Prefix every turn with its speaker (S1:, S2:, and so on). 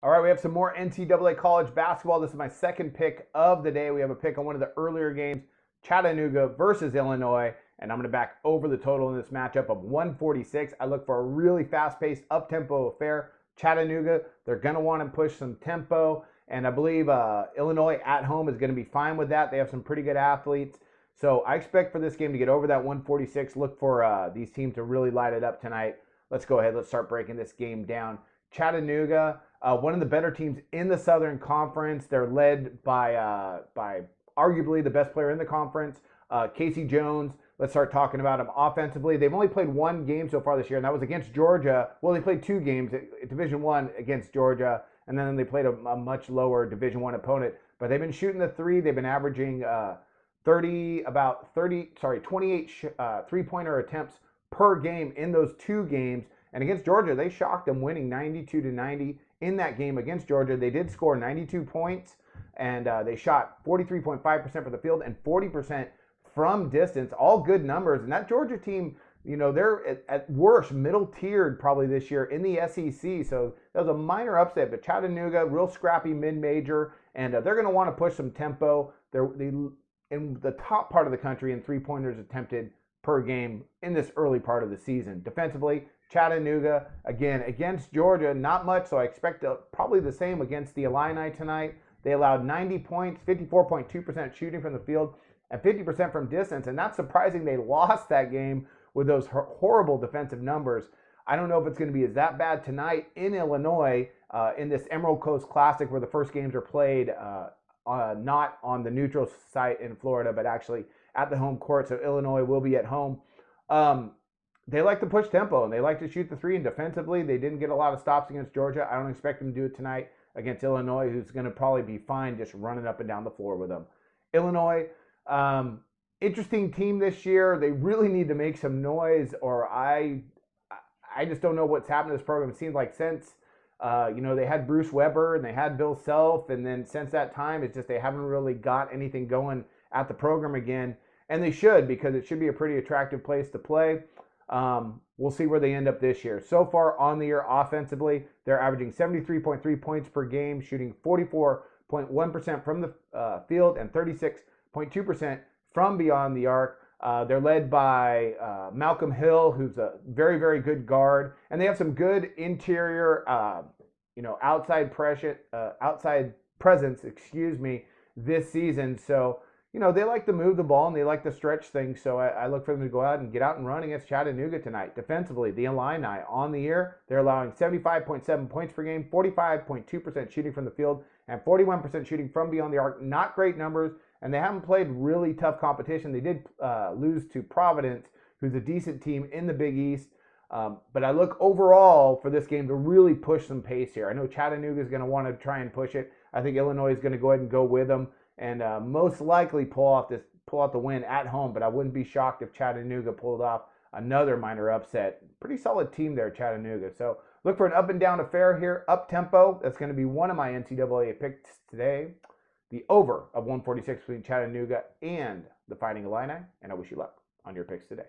S1: All right, we have some more NCAA college basketball. This is my second pick of the day. We have a pick on one of the earlier games, Chattanooga versus Illinois, and I'm going to back over the total in this matchup of 146. I look for a really fast-paced, up-tempo affair. Chattanooga, they're going to want to push some tempo, and I believe Illinois at home is going to be fine with that. They have some pretty good athletes. So I expect for this game to get over that 146. Look for these teams to really light it up tonight. Let's go ahead. Let's start breaking this game down. Chattanooga, one of the better teams in the Southern Conference. They're led by arguably the best player in the conference, Casey Jones. Let's start talking about him offensively. They've only played one game so far this year, and that was against Georgia. Well, they played two games at Division I against Georgia, and then they played a much lower Division I opponent. But they've been shooting the three. They've been averaging 28 three-pointer attempts per game in those two games. And against Georgia, they shocked them, winning 92-90 in that game against Georgia. They did score 92 points, and they shot 43.5% from the field and 40% from distance. All good numbers. And that Georgia team, you know, they're at worst middle-tiered probably this year in the SEC. So that was a minor upset. But Chattanooga, real scrappy mid-major, and they're going to want to push some tempo. They're in the top part of the country in three-pointers attempted per game in this early part of the season. Defensively, Chattanooga, again, against Georgia, not much, so I expect probably the same against the Illini tonight. They allowed 90 points, 54.2% shooting from the field, and 50% from distance, and that's surprising. They lost that game with those horrible defensive numbers. I don't know if it's going to be that bad tonight in Illinois in this Emerald Coast Classic where the first games are played not on the neutral site in Florida, but actually at the home court, so Illinois will be at home. They like to push tempo, and they like to shoot the three, and defensively, they didn't get a lot of stops against Georgia. I don't expect them to do it tonight against Illinois, who's going to probably be fine just running up and down the floor with them. Illinois, interesting team this year. They really need to make some noise, or I just don't know what's happened to this program. It seems like since they had Bruce Weber and they had Bill Self, and then since that time, it's just they haven't really got anything going at the program again, and they should, because it should be a pretty attractive place to play. We'll see where they end up this year. So far on the year offensively, they're averaging 73.3 points per game, shooting 44.1% from the field and 36.2% from beyond the arc. They're led by Malcolm Hill, who's a very, very good guard, and they have some good interior, outside presence, this season. So, they like to move the ball and they like to stretch things. So I look for them to go out and get out and run against Chattanooga tonight. Defensively, the Illini on the year, they're allowing 75.7 points per game, 45.2% shooting from the field, and 41% shooting from beyond the arc. Not great numbers, and they haven't played really tough competition. They did lose to Providence, who's a decent team in the Big East. But I look overall for this game to really push some pace here. I know Chattanooga is going to want to try and push it. I think Illinois is going to go ahead and go with them, and most likely pull out the win at home. But I wouldn't be shocked if Chattanooga pulled off another minor upset. Pretty solid team there, Chattanooga. So look for an up and down affair here, up tempo. That's going to be one of my NCAA picks today. The over of 146 between Chattanooga and the Fighting Illini. And I wish you luck on your picks today.